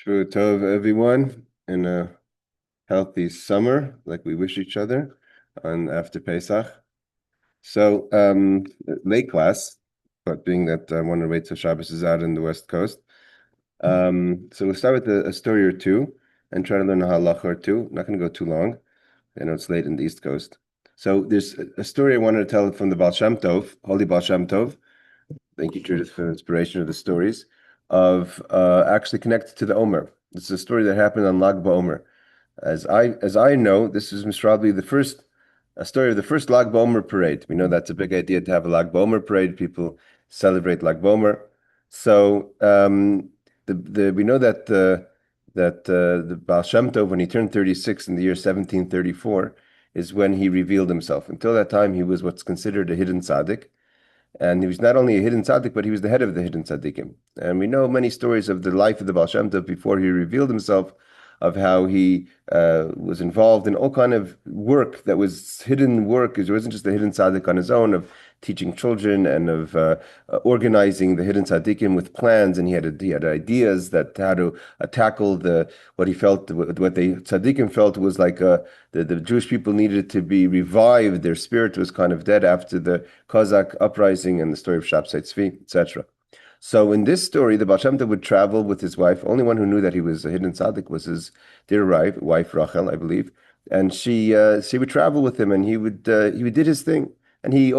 Shvu Tov, everyone, in a healthy summer, like we wish each other, on after Pesach. So, late class, but being that I want to wait till Shabbos is out in the West Coast. So we'll start with a story or two and try to learn a halacha or two. Not going to go too long. I know it's late in the East Coast. So there's a story I wanted to tell from the Baal Shem Tov, Holy Baal Shem Tov. Thank you, Judith, for the inspiration of the stories of actually connected to the Omer. This is a story that happened on Lag BaOmer. As I know, this is probably a story of the first Lag BaOmer parade. We know that's a big idea to have a Lag BaOmer parade. People celebrate Lag BaOmer. So we know that the Baal Shem Tov, when he turned 36 in the year 1734, is when he revealed himself. Until that time, he was what's considered a hidden tzaddik. And he was not only a hidden tzaddik, but he was the head of the hidden tzaddikim. And we know many stories of the life of the Baal Shem Tov before he revealed himself, of how he was involved in all kind of work that was hidden work. It wasn't just a hidden tzaddik on his own, of teaching children and of organizing the hidden tzaddikim with plans. And he had ideas that how to tackle what he felt, what the tzaddikim felt was like the Jewish people needed to be revived. Their spirit was kind of dead after the Cossack uprising and the story of Shabtai Tzvi, etc. So in this story, the Baal Shem Tov would travel with his wife. Only one who knew that he was a hidden tzaddik was his dear wife Rachel, I believe. And she would travel with him, and he did his thing. And he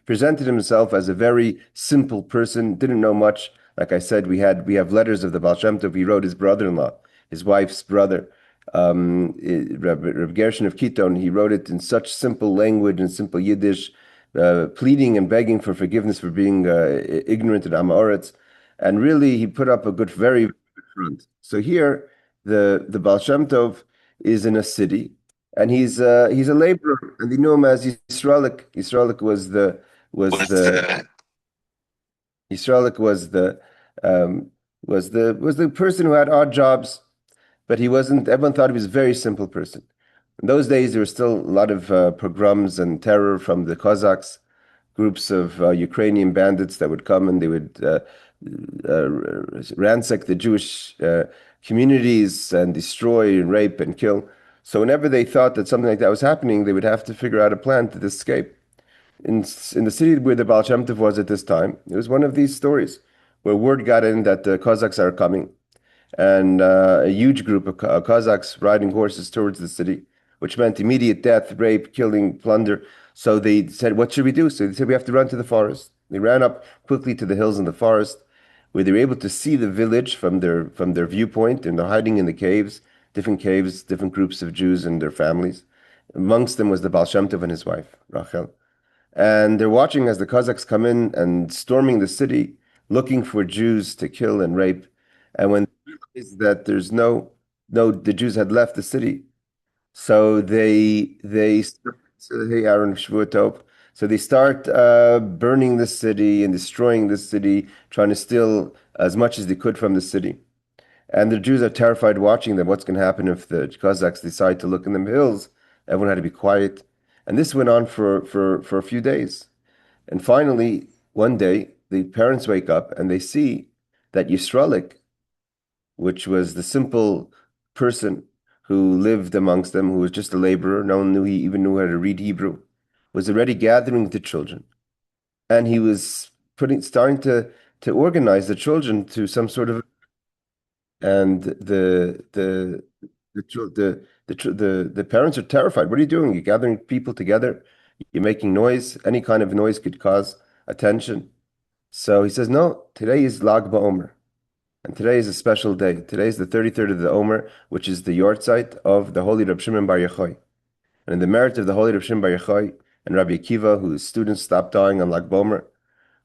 presented himself as a very simple person, didn't know much. Like I said, we have letters of the Baal Shem Tov. He wrote his brother-in-law, his wife's brother, Reb Gershon of Kiton. He wrote it in such simple language and simple Yiddish, pleading and begging for forgiveness for being ignorant at Amoritz, and really he put up a very good front. So here, the Baal Shem Tov is in a city, and he's a laborer, and they knew him as Yisraelik. Yisraelik was the person who had odd jobs, but he wasn't. Everyone thought he was a very simple person. In those days, there was still a lot of pogroms and terror from the Cossacks, groups of Ukrainian bandits that would come, and they would ransack the Jewish communities and destroy and rape and kill. So whenever they thought that something like that was happening, they would have to figure out a plan to escape. In the city where the Baal Shem Tov was at this time, it was one of these stories where word got in that the Cossacks are coming, and a huge group of Cossacks riding horses towards the city, which meant immediate death, rape, killing, plunder. So they said, what should we do? So they said, we have to run to the forest. They ran up quickly to the hills in the forest, where they were able to see the village from their viewpoint, and they're hiding in the caves, different groups of Jews and their families. Amongst them was the Baal Shem Tov and his wife, Rachel. And they're watching as the Cossacks come in and storming the city, looking for Jews to kill and rape. And when they realized that the Jews had left the city, so they start burning the city and destroying the city, trying to steal as much as they could from the city. And the Jews are terrified watching them. What's going to happen if the Cossacks decide to look in the hills? Everyone had to be quiet. And this went on for a few days. And finally, one day, the parents wake up and they see that Yisraelik, which was the simple person who lived amongst them, who was just a laborer, no one even knew how to read Hebrew, was already gathering the children. And he was starting to organize the children to some sort of, and the parents are terrified. What are you doing? You're gathering people together. You're making noise. Any kind of noise could cause attention. So he says, no, today is Lag BaOmer. And today is a special day. Today is the 33rd of the Omer, which is the yahrzeit of the holy Reb Shimon Bar Yochai. And in the merit of the holy Reb Shimon Bar Yochai and Rabbi Akiva, whose students stopped dying on Lag BaOmer,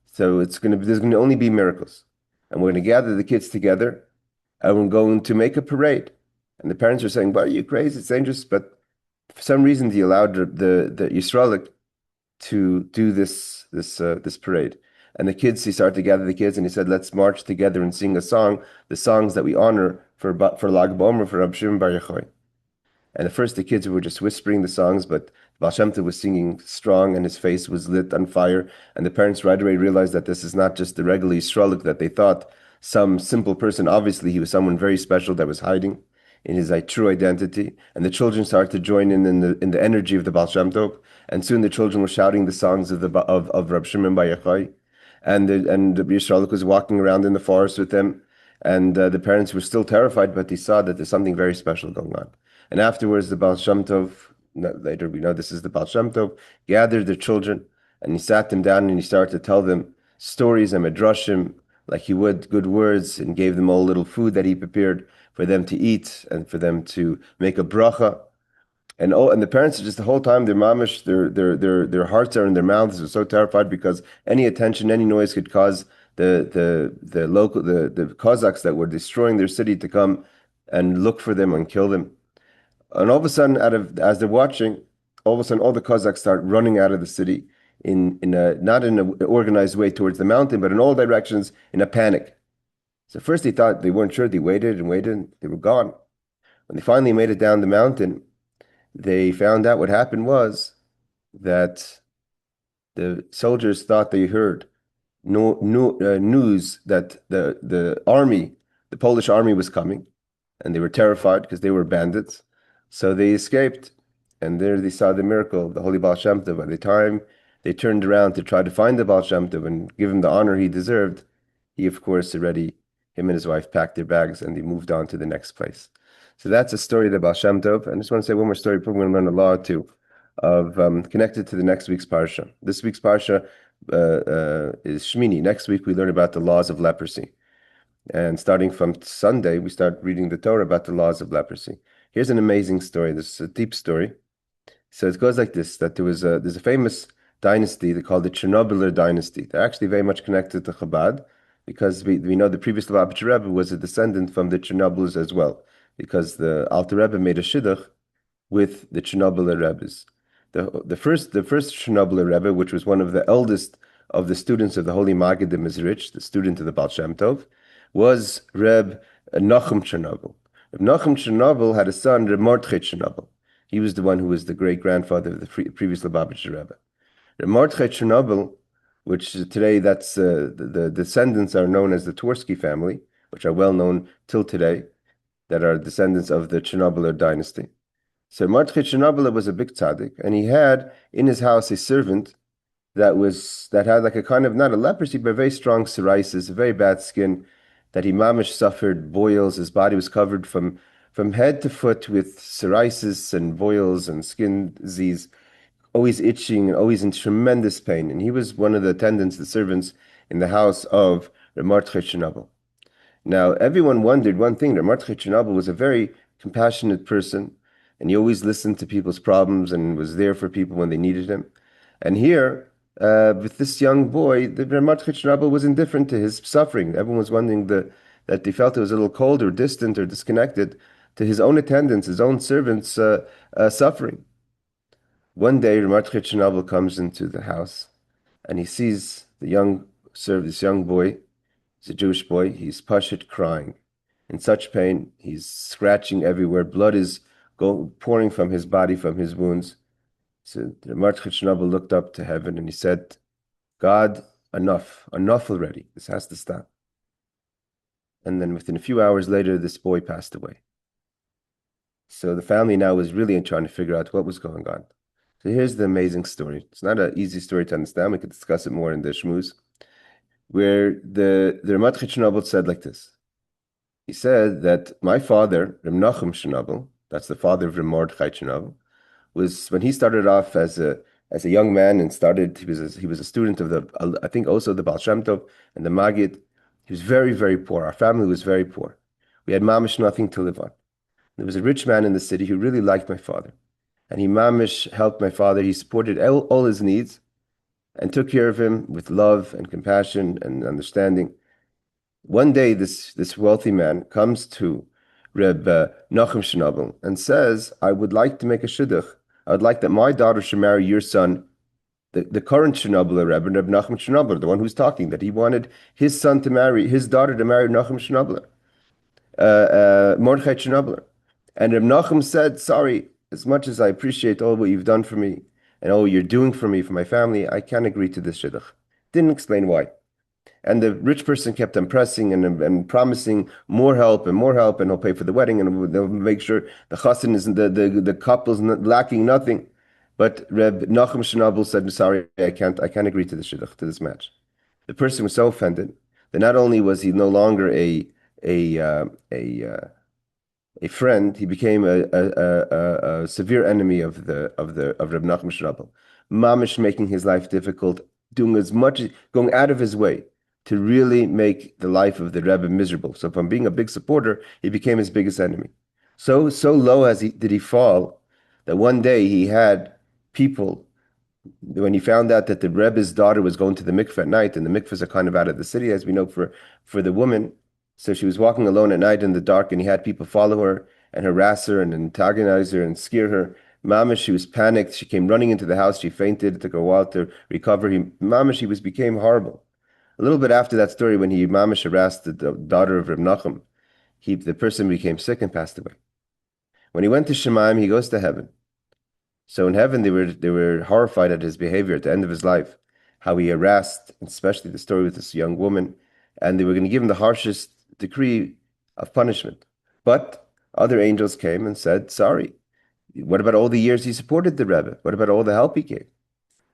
so there's going to only be miracles. And we're going to gather the kids together, and we're going to make a parade. And the parents are saying, "Well, are you crazy? It's dangerous." But for some reason, they allowed the Yisraelik to do this parade. And the kids, he started to gather the kids, and he said, "Let's march together and sing a song, the songs that we honor for Lag BaOmer, for Reb Shimon Bar Yochai." And at first, the kids were just whispering the songs, but Baal Shem Tov was singing strong, and his face was lit on fire. And the parents right away realized that this is not just the regular Yisraelik that they thought. some simple person. Obviously, he was someone very special that was hiding in his true identity. And the children started to join in the energy of the Baal Shem Tov. And soon the children were shouting the songs of Rab Shimon Bar Yochai. And the Yisrael was walking around in the forest with them. And the parents were still terrified, but they saw that there's something very special going on. And afterwards, the Baal Shem Tov, later we know this is the Baal Shem Tov, gathered the children and he sat them down and he started to tell them stories and midrashim like he would, good words, and gave them all a little food that he prepared for them to eat and for them to make a bracha. And the parents are just the whole time their mamish, their hearts are in their mouths. They're so terrified because any attention, any noise could cause the Cossacks that were destroying their city to come and look for them and kill them. And all of a sudden, as they're watching, all of a sudden all the Cossacks start running out of the city not in an organized way towards the mountain, but in all directions in a panic. So first they thought they weren't sure. They waited and waited. And they were gone. When they finally made it down the mountain, they found out what happened was that the soldiers thought they heard news that the Polish army was coming, and they were terrified because they were bandits. So they escaped, and there they saw the miracle of the Holy Baal Shem Tov. By the time they turned around to try to find the Baal Shem Tov and give him the honor he deserved, he, of course, him and his wife packed their bags and they moved on to the next place. So that's a story of the Baal Shem Tov. And I just want to say one more story. We're going to learn a law too, of connected to the next week's parsha. This week's parsha is Shmini. Next week we learn about the laws of leprosy. And starting from Sunday, we start reading the Torah about the laws of leprosy. Here's an amazing story. This is a deep story. So it goes like this, that there's a famous dynasty they call the Chernobyl dynasty. They're actually very much connected to Chabad because we know the previous Lubavitcher Rebbe was a descendant from the Chernobyls as well, because the Alter Rebbe made a shidduch with the Chernobyl Rebbes. The first Chernobyl Rebbe, which was one of the eldest of the students of the Holy Maggid the Mizrich, the student of the Baal Shem Tov, was Reb Nachum Chernobyl. Reb Nachum Chernobyl had a son, Reb Mordechai Chernobyl. He was the one who was the great-grandfather of the previous Lubavitcher Rebbe. Reb Mordechai Chernobyl, which today the descendants are known as the Twersky family, which are well known till today, that are descendants of the Chernobyl dynasty. So Mordechai Chernobyl was a big tzaddik, and he had in his house a servant that had like a kind of, not a leprosy, but a very strong psoriasis, a very bad skin, that he mamish suffered boils. His body was covered from head to foot with psoriasis and boils and skin disease, always itching and always in tremendous pain. And he was one of the attendants, the servants in the house of Mordechai Chernobyl. Now, everyone wondered one thing. Mordechai Chernobyl was a very compassionate person, and he always listened to people's problems and was there for people when they needed him. And here, with this young boy, the Mordechai Chernobyl was indifferent to his suffering. Everyone was wondering that they felt it was a little cold or distant or disconnected to his own attendants, his own servants' suffering. One day, Mordechai Chernobyl comes into the house, and he sees this young boy. He's a Jewish boy. He's pashut crying, in such pain. He's scratching everywhere. Blood is pouring from his body, from his wounds. So the Mordechai Chernobyl looked up to heaven and he said, "God, enough already. This has to stop." And then within a few hours later, this boy passed away. So the family now was really trying to figure out what was going on. So here's the amazing story. It's not an easy story to understand. We could discuss it more in the Shmuz, where the Mordechai Chernobyl said like this. He said that my father, Reb Nachum Chernobyl, that's the father of Reb Mordechai Chernobyl, was when he started off as a young man and he was a student of I think also the Baal Shem Tov and the Maggid. He was very, very poor. Our family was very poor. We had mamish nothing to live on. There was a rich man in the city who really liked my father, and he mamish helped my father. He supported all his needs and took care of him with love and compassion and understanding. One day, this wealthy man comes to Reb Nachum Chernobyl and says, "I would like to make a shidduch. I would like that my daughter should marry your son, the current Chernobyl Rebbe, Reb Nachum Chernobyl, the one who's talking, that he wanted his daughter to marry Nachum Chernobyl, Mordechai Chernobyl." And Reb Nachum said, "Sorry, as much as I appreciate all what you've done for me and all you're doing for me, for my family, I can't agree to this shidduch." Didn't explain why. And the rich person kept on pressing and promising more help, and he'll pay for the wedding, and they'll make sure the chassan isn't the couple's lacking nothing. But Reb Nachum Shnabel said, "Sorry, I can't agree to this match." The person was so offended that not only was he no longer a uh, a uh, a friend, he became a severe enemy of Reb Nachum Shnabel, mamish making his life difficult, doing going out of his way to really make the life of the Rebbe miserable. So from being a big supporter, he became his biggest enemy. So low did he fall that one day he had people, when he found out that the Rebbe's daughter was going to the mikveh at night, and the mikvehs are kind of out of the city, as we know, for the woman. So she was walking alone at night in the dark, and he had people follow her and harass her and antagonize her and scare her. Mama, she was panicked. She came running into the house. She fainted. It took a while to recover. Mama, she became horrible. A little bit after that story, when he mamish harassed the daughter of Reb Nachum, the person became sick and passed away. When he went to Shemaim, he goes to heaven. So in heaven, they were horrified at his behavior at the end of his life, how he harassed, especially the story with this young woman, and they were going to give him the harshest decree of punishment. But other angels came and said, "Sorry, what about all the years he supported the Rebbe? What about all the help he gave?"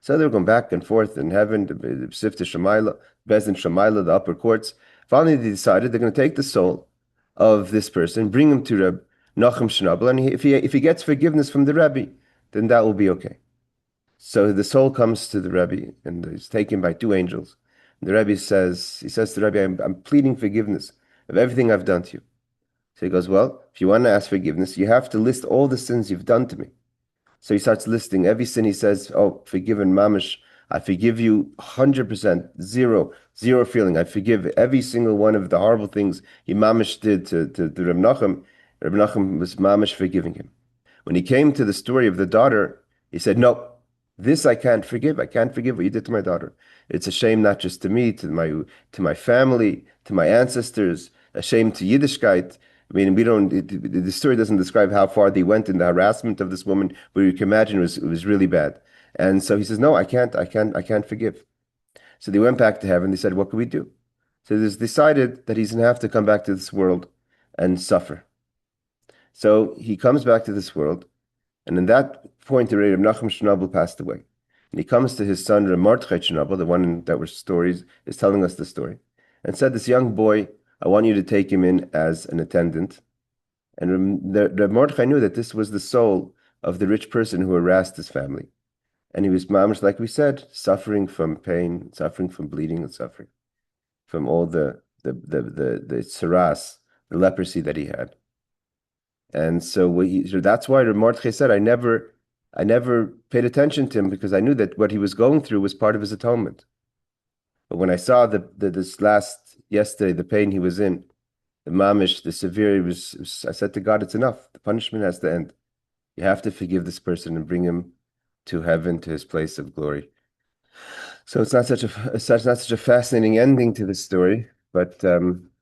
So they were going back and forth in heaven, the Sifta Shemaila, Bezdin Shemaila, the upper courts. Finally, they decided they're going to take the soul of this person, bring him to Reb Nachum Shnabel, and if he gets forgiveness from the Rebbe, then that will be okay. So the soul comes to the Rebbe and is taken by two angels. And the Rebbe says to the Rebbe, I'm pleading forgiveness of everything I've done to you. So he goes, well, if you want to ask forgiveness, you have to list all the sins you've done to me. So he starts listing every sin. He says, oh, forgiven mamish, I forgive you 100%, zero feeling. I forgive every single one of the horrible things he mamish did to Reb Nachum. Reb Nachum was mamish forgiving him. When he came to the story of the daughter, he said, no, this I can't forgive. I can't forgive what you did to my daughter. It's a shame not just to me, to my family, to my ancestors, a shame to Yiddishkeit. I mean, the story doesn't describe how far they went in the harassment of this woman, but you can imagine it was really bad. And so he says, no, I can't forgive. So they went back to heaven. They said, what can we do? So they decided that he's going to have to come back to this world and suffer. So he comes back to this world, and in that point, Reb Nachum Shnabel passed away. And he comes to his son, Motzaei Shnabel, the one that was stories, is telling us the story, and said, this young boy, I want you to take him in as an attendant. And Reb Mordechai knew that this was the soul of the rich person who harassed his family. And he was mamish, like we said, suffering from pain, suffering from bleeding, and suffering from all the tsaras, the leprosy that he had. And so that's why Reb Mordechai said, I never paid attention to him, because I knew that what he was going through was part of his atonement. But when I saw this last yesterday, the pain he was in, the mamish, the severe, I said to God, it's enough. The punishment has to end. You have to forgive this person and bring him to heaven, to his place of glory. So it's not such a fascinating ending to this story, but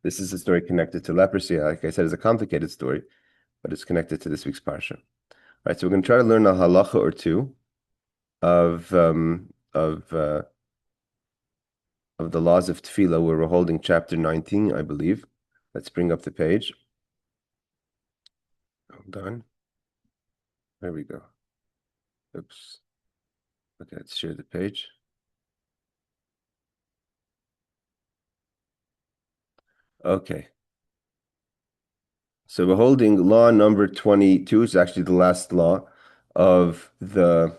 this is a story connected to leprosy. Like I said, it's a complicated story, but it's connected to this week's parsha. All right, so we're going to try to learn a halacha or two of the laws of tefillah, where we're holding chapter 19, I believe. Let's bring up the page. Hold on. There we go. Oops. Okay, let's share the page. Okay. So we're holding law number 22. It's actually the last law of the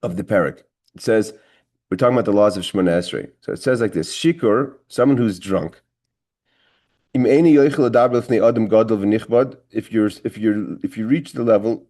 parak. It says, we're talking about the laws of Shemoneh Esrei. So it says like this: Shikur, someone who's drunk. If you reach the level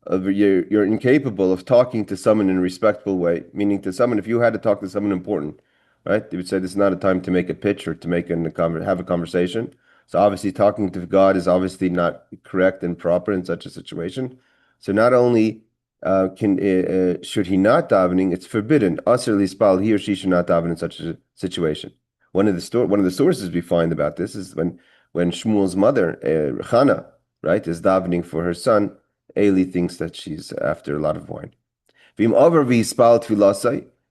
of you're incapable of talking to someone in a respectful way, meaning to someone, if you had to talk to someone important, right? They would say this is not a time to make a pitch or to have a conversation. So obviously talking to God is obviously not correct and proper in such a situation. So not only should he not davening, it's forbidden. Asr lispal, he or she should not daven in such a situation. One of the sources we find about this is when Shmuel's mother, Chana, right, is davening for her son. Eli thinks that she's after a lot of wine.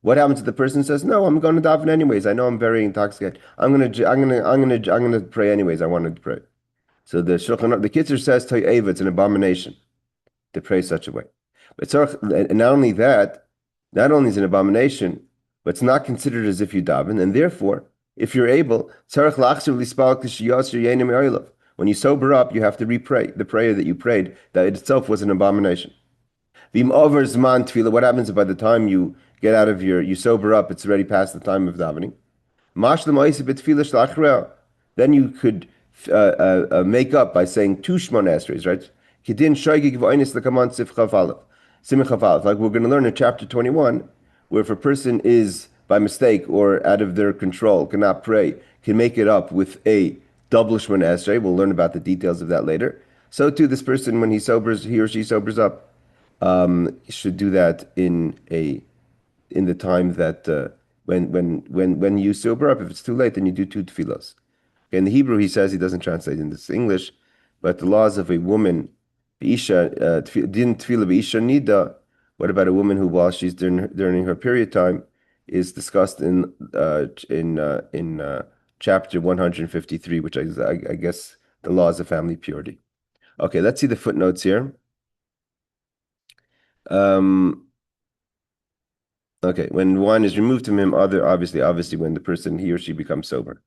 What happens if the person says, "No, I'm going to daven anyways. I know I'm very intoxicated. I'm gonna pray anyways. I wanted to pray." So the Kitzur says, "To'eva, it's an abomination to pray such a way." But and not only is it an abomination, but it's not considered as if you daven, and therefore, if you're able, when you sober up, you have to re-pray the prayer that you prayed. That itself was an abomination. What happens if by the time you get out of you sober up, it's already past the time of davening? Then you could make up by saying two Shemoneh Esreis, right? Like we're going to learn in chapter 21, where if a person is by mistake or out of their control, cannot pray, can make it up with a double Shemoneh Esrei. We'll learn about the details of that later. So too, this person, when he or she sobers up, should do that in the time that when you sober up. If it's too late, then you do two tefillos. In the Hebrew, he says he doesn't translate in this English, but the laws of a woman, din tefillah b'isha nida. What about a woman who, while she's during her period time, is discussed in chapter 153, which I guess the laws of family purity. Okay, let's see the footnotes here. Okay, when wine is removed from him, obviously when the person he or she becomes sober.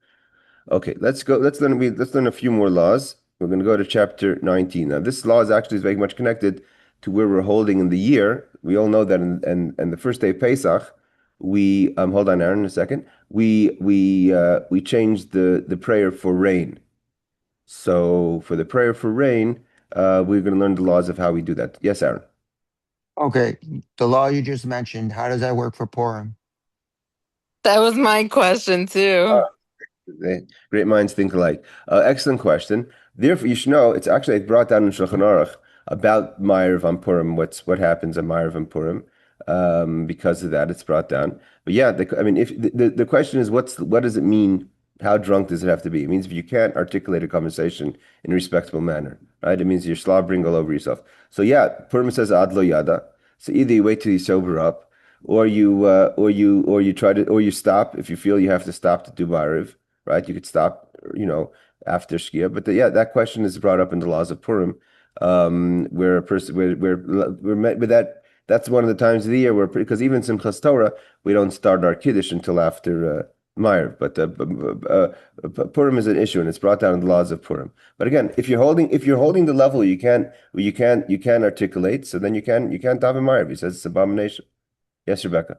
Okay, let's go. Let's learn a few more laws. We're going to go to chapter 19. Now, this law is actually very much connected to where we're holding in the year. We all know that in the first day of Pesach, we hold on, Aaron, a second. We changed the prayer for rain. So for the prayer for rain, we're going to learn the laws of how we do that. Yes, Aaron. Okay, the law you just mentioned, how does that work for Purim? That was my question too. Great minds think alike. Excellent question. Therefore, you should know it's actually brought down in Shulchan Aruch about Ma'ariv on Purim. What happens on Ma'ariv on Purim? Because of that, it's brought down. But yeah, I mean, if the question is, what does it mean? How drunk does it have to be? It means if you can't articulate a conversation in a respectable manner, right? It means you're slobbering all over yourself. So yeah, Purim says ad lo yada. So either you wait till you sober up, or you try to, or you stop if you feel you have to stop to do Ma'ariv, right? You could stop, after Shkia. But yeah, that question is brought up in the laws of Purim, where a person, we're met with that. That's one of the times of the year where, because even Simchas Torah, we don't start our Kiddush until after Ma'ariv. But Purim is an issue, and it's brought down in the laws of Purim. But again, if you're holding the level you can't articulate, so then you can't daven Ma'ariv. He says it's abomination. Yes, Rebecca.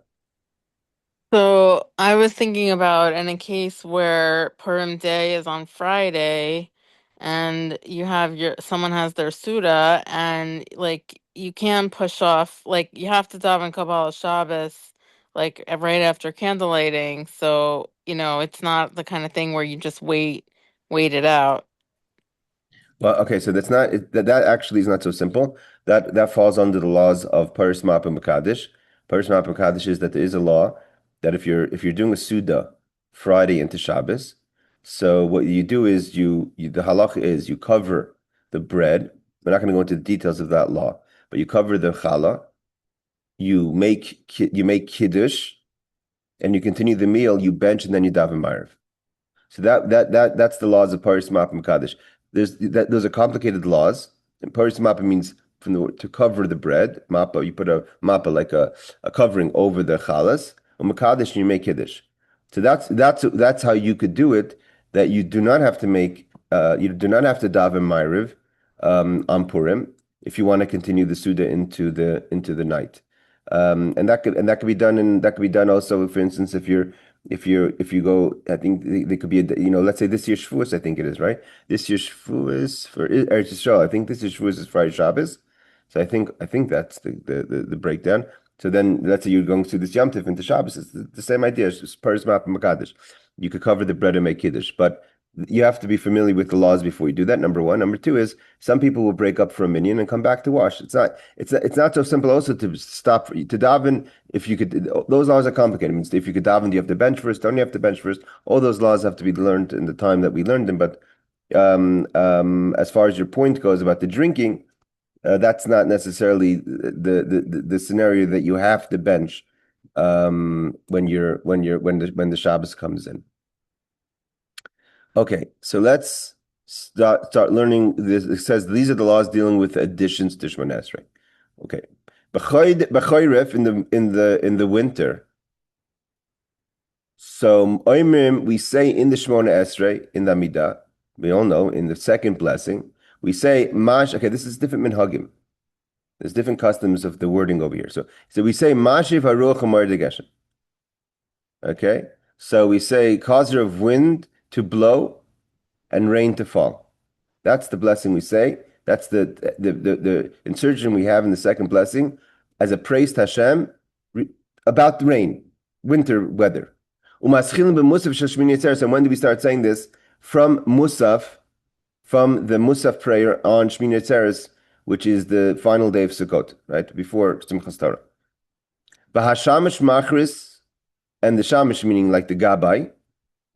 So I was thinking about in a case where Purim Day is on Friday and you have someone has their Suda and like you can push off, like you have to daven Kabbalah Shabbos like right after candle lighting. So, it's not the kind of thing where you just wait it out. Well, okay, so that actually is not so simple. That falls under the laws of Paris Map and Makadesh. Paris Map and Makadesh is that there is a law that if you're doing a Suda Friday into Shabbos, so what you do is the halacha is you cover the bread. We're not going to go into the details of that law, but you cover the challah, you make kiddush, and you continue the meal. You bench and then you daven ma'ariv. So that's the laws of Paris Map and Makadesh. Those are complicated laws. And Paris Mappa means to cover the bread. Mappa, you put a mappa like a covering over the chalas. Or Makadesh, you make kiddush. So that's how you could do it. That you do not have to you do not have to daven ma'ariv on Purim if you want to continue the Suda into the night. And that could be done, and that could be done also, for instance, if you go, I think they could be, let's say this year's Shavuos, I think it is, right? This year's Shavuos for Eretz Yisrael, I think this year's Shavuos is Friday Shabbos. So I think that's the breakdown. So then let's say you're going through this Yom Tif into Shabbos, it's the same idea, it's Paris Map and Makadesh. You could cover the bread and make Kiddush, but you have to be familiar with the laws before you do that. Number one. Number two is some people will break up for a minyan and come back to wash. It's not so simple also to stop to daven. If you could, those laws are complicated. It means if you could daven, do you have to bench first? Don't you have to bench first? All those laws have to be learned in the time that we learned them. But as far as your point goes about the drinking, that's not necessarily the scenario that you have to bench when the Shabbos comes in. Okay, so let's start learning this. It says these are the laws dealing with additions to Shemoneh Esrei. Okay, b'choyref in the winter. So we say in the Shemoneh Esrei in the Amidah, we all know in the second blessing we say mash. Okay, this is different minhagim. There's different customs of the wording over here. So we say mashiv haruach amar degeshem. Okay, so we say causer of wind to blow and rain to fall. That's the blessing we say. That's the insertion we have in the second blessing as a praise to Hashem about the rain, winter weather. And when do we start saying this? From Musaf, from the Musaf prayer on Shemoneh Esrei, which is the final day of Sukkot, right? Before Simchas Torah. Bahashamish machris, and the shamish meaning like the gabbai,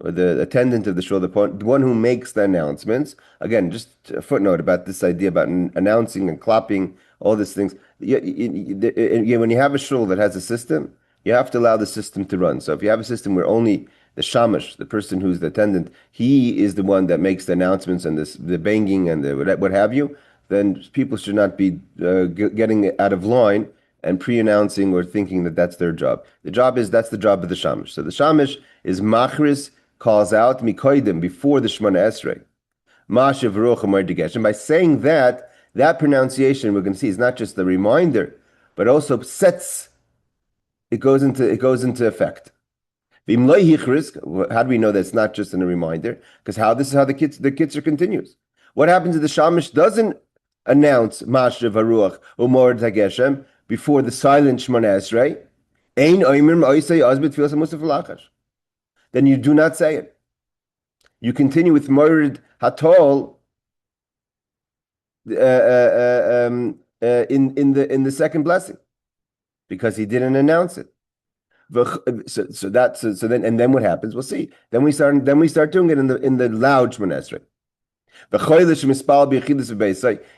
or the attendant of the shul, the one who makes the announcements. Again, just a footnote about this idea about announcing and clapping, all these things. When you have a shul that has a system, you have to allow the system to run. So if you have a system where only the shamash, the person who's the attendant, he is the one that makes the announcements and the banging and the what have you, then people should not be getting out of line and pre-announcing or thinking that that's their job. That's the job of the shamash. So the shamash is machris, calls out mikoidim before the Shemoneh Esrei. Mashiv Ruach Amar Degesh. And by saying that pronunciation we're going to see is not just the reminder, but also sets. It goes into effect. How do we know that it's not just in a reminder? Because this is how the Kitzur continues. What happens if the shamash doesn't announce Mashiv Haruach Umar Tageshem before the silent Shemoneh Esrei? Ein oimrim oisei azbit tefillas musaf halachos. Then you do not say it. You continue with Morid Hatol in the second blessing because he didn't announce it. So then what happens? We'll see. Then we start doing it in the loud Shemoneh Esrei.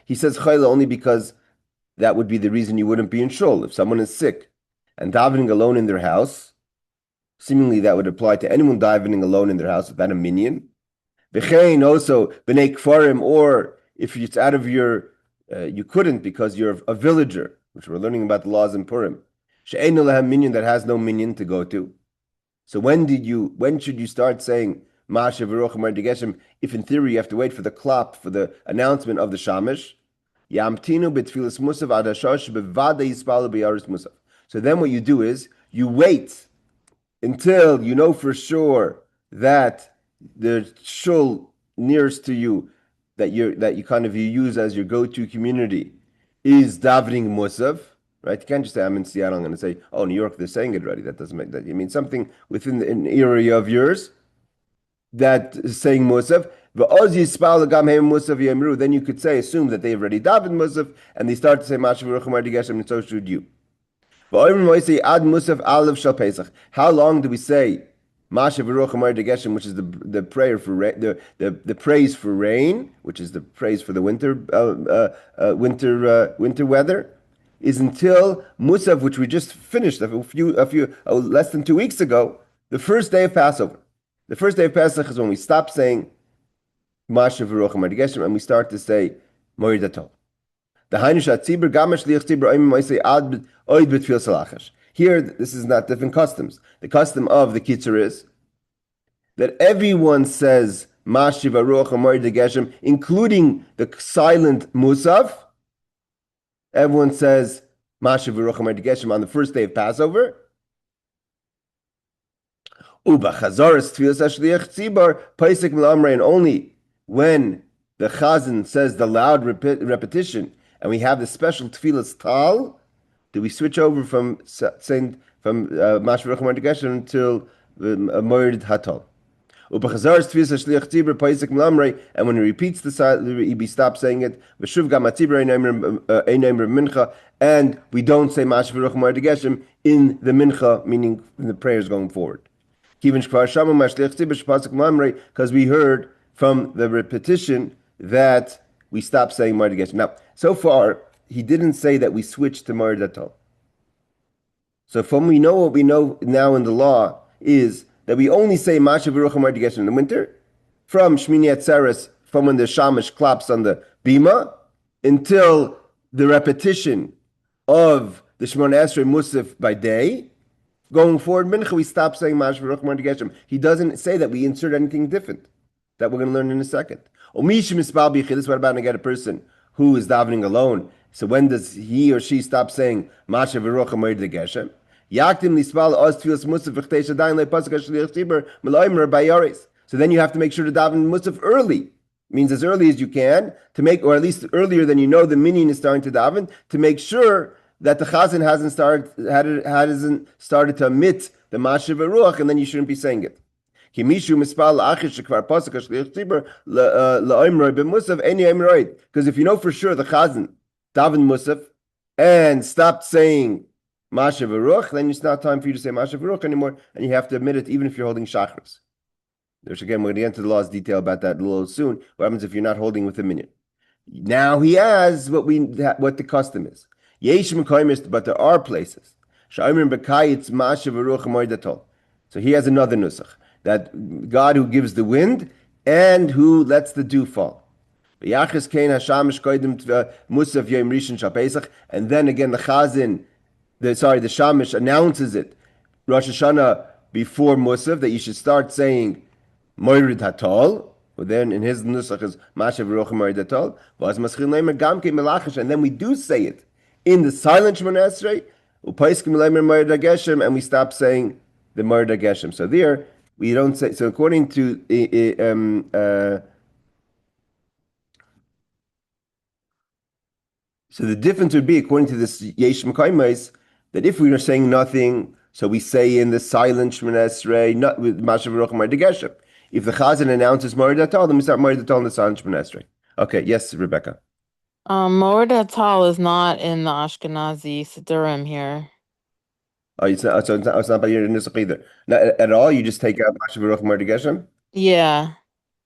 He says chayla only because that would be the reason you wouldn't be in shul. If someone is sick and davening alone in their house, seemingly that would apply to anyone davening alone in their house without a minyan. V'chein also b'nei kfarim, or if it's out of your, you couldn't because you're a villager, which we're learning about the laws in Purim. She'ein lehem minyan, that has no minyan to go to. So when should you start saying Mashiv Ruach Amar Degeshem? If in theory you have to wait for the klap, for the announcement of the shamash. Yamtinu b'tfilas musav ad hashosh bevada yispalu b'yaris musav. So then what you do is you wait until you know for sure that the shul nearest to you that you use as your go-to community is davening musav, right? You can't just say I'm in Seattle, I'm going to say, oh, New York, they're saying it already. That doesn't make that. You mean something within an area of yours that is saying musav. Then you could assume that they've already davened musav and they start to say Mashiv Ruach Amar Degeshem, and so should you. How long do we say Mashiv Ruach Amar Degeshem, which is the prayer for the praise for rain, which is the praise for the winter weather, is until Musav, which we just finished less than 2 weeks ago, the first day of Passover. The first day of Pesach is when we stop saying Mashiv Ruach Amar Degeshem and we start to say Moed Hatol. Here, this is not different customs. The custom of the Kitzur is that everyone says Mashiv Ruach Amar Degeshem, including the silent Musaf. Everyone says Mashiv Ruach Amar Degeshem on the first day of Passover. And only when the Chazan says the loud repetition, and we have the special tefillas tal, do we switch over from saying Mashiv Ruach Amar Degeshem until Moed Hatol. And when he repeats the he stops saying it. And we don't say Mashiv Ruach Amar Degeshem in the mincha, meaning in the prayers going forward. Because we heard from the repetition that we stopped saying Moed Degeshem. Now, so far, he didn't say that we switched to Moed Hatol. So from we know what we know now in the law is that we only say Masha V'ruach Amar Geshem in the winter, from Shmini Atzeres, from when the Shamash claps on the bima, until the repetition of the Shemoneh Esrei Musaf by day. Going forward, Mincha, we stop saying Masha V'ruach Amar Geshem. He doesn't say that we insert anything different that we're going to learn in a second. This is what about to get a person who is davening alone. So when does he or she stop saying Masha V'ruach Amar Geshem? Yaktim nispal oz tfilas musaf v'chtei shadayin le'pasuk ha'shliach tzibur meloimer bayaris. So then you have to make sure to daven musaf early. Means as early as you can to make, or at least earlier than you know the minyan is starting to daven, to make sure that the chazan hasn't started to emit the Masha V'ruach, and then you shouldn't be saying it. Because if you know for sure the chazan daven musaf and stopped saying Masha V'ruach, then it's not time for you to say Masha V'ruach anymore, and you have to admit it even if you're holding Shachris. Which again, we're going to get into the law's detail about that a little soon. What happens if you're not holding with the minyan? Now he has what the custom is. But there are places. So he has another nusach, that God who gives the wind and who lets the dew fall. And then again, the chazan, the shamish announces it Rosh Hashanah before Musaf that you should start saying Moirid Hatol. But then in his nusach is Masha V'ruach Moirid Hatol. And then we do say it in the silent Shemoneh Esrei, and we stop saying the Moirid Geshem. So there we don't say. So according to so the difference would be, according to this Yesh Mekaimais, that if we are saying nothing, so we say in the silent Shemoneh Esrei, not with Masha V'ruach Moirid Geshem. If the Chazan announces Morid Hatal, then we start Morid Hatal in the silent Shemoneh Esrei. Okay, yes, Rebecca. Morid Hatal is not in the Ashkenazi Siddurim here. Oh, it's not by your nusach either. Not at all. You just take out Masha V'ruach Morid Geshem. Yeah.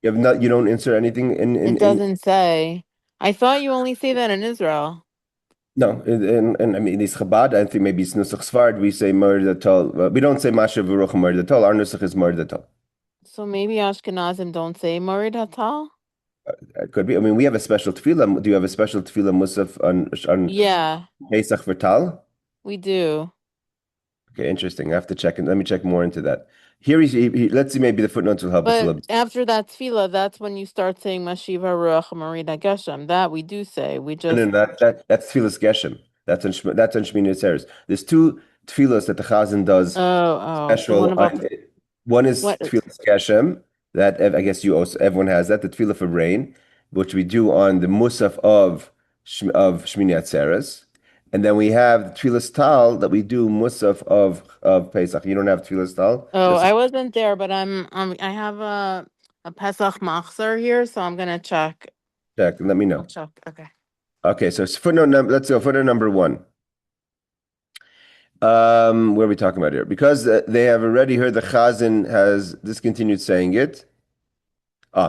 You don't insert anything in. It doesn't say. I thought you only say that in Israel. No, and I mean, it's Chabad. I think maybe it's Nusach Sfard. We say Morid Hatal. We don't say Masha V'ruach Morid Hatal. Our nusach is Morid Hatal. So maybe Ashkenazim don't say Morid Hatal? It could be. I mean, we have a special tefillah. Do you have a special tefillah musaf on Yeah. Pesach for Tal? We do. Okay, interesting. I have to check. Let me check more into that. Here, let's see, maybe the footnotes will help us a little But bit. after that tefillah, that's when you start saying Mashiva Ruach Marida Geshem. That we do say. We just that's tefillah's Geshem. That's on Shemoneh Esrei. There's two tefillahs that the Chazan does. Special. One is tefillah's Geshem. That I guess everyone has that. The tefillah for rain, which we do on the Musaf of Shemoneh Esrei. And then we have the tefillas tal that we do musaf of Pesach. You don't have tefillas tal? Oh, I wasn't there, but I have a Pesach machzor here, so I'm gonna check. Check. Let me know. I'll check. Okay. Okay, so let's go footnote number 1. Where are we talking about here? Because they have already heard the Chazan has discontinued saying it.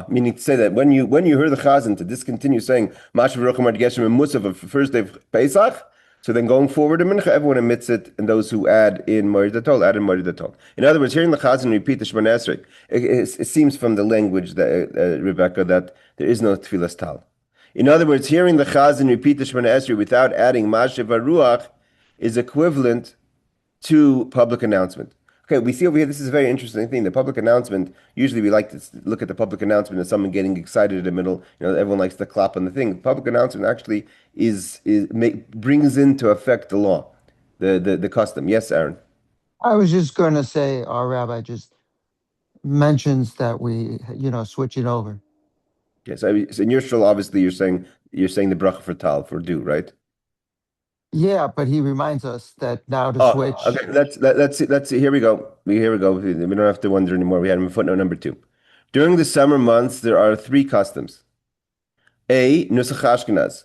Meaning to say that when you heard the Chazan to discontinue saying Masha V'ruach Moirid Geshem and musaf of first day of Pesach. So then going forward in Mincha, everyone admits it, and those who add in Morid Hatol, add in Morid Hatol. In other words, hearing the Chazan repeat the Shemoneh Esrei, it seems from the language, that Rebecca, that there is no Tefillas Tal. In other words, hearing the Chazan repeat the Shemoneh Esrei without adding Masha V'ruach is equivalent to public announcement. Okay, we see over here, this is a very interesting thing. The public announcement, usually we like to look at the public announcement as someone getting excited in the middle. Everyone likes to clap on the thing. The public announcement actually brings into effect the law, the custom. Yes, Aaron? I was just going to say, our rabbi just mentions that we, switch it over. Okay, so in your shul, obviously, you're saying the bracha for tal, for do, right? Yeah, but he reminds us that now to switch. Okay, let's see. Here we go. We don't have to wonder anymore. We had him in footnote number 2. During the summer months, there are 3 customs. A, Nusach Ashkenaz.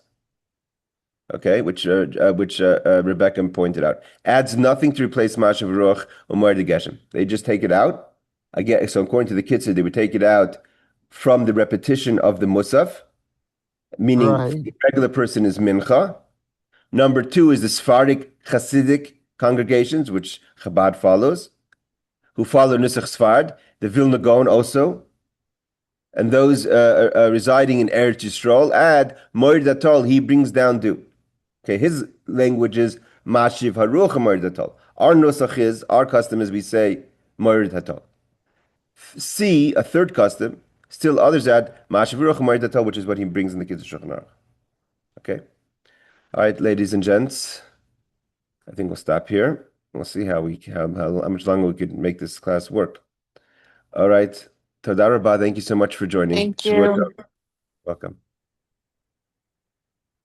Okay, which Rebecca pointed out, adds nothing to replace Masha V'ruach or Morid Geshem. They just take it out. Again, so according to the Kitzur, they would take it out from the repetition of the Musaf, meaning the regular person is Mincha. Number 2 is the Sephardic Hasidic congregations, which Chabad follows, who follow Nusach Sfard, the Vilna Gaon also, and those residing in Eretz Yisrael add Moed Atol, he brings down dew. Okay, his language is Mashiv Haruch Moed Atol. Our Nusach is, our custom is we say Moed Atol. C, a third custom, still others add Mashiv Haruch Moed Atol, which is what he brings in the Kitzur Shulchan Aruch. Okay, all right, ladies and gents, I think we'll stop here. We'll see how much longer we can make this class work. All right. Toda rabah. Thank you so much for joining. Thank you. Welcome.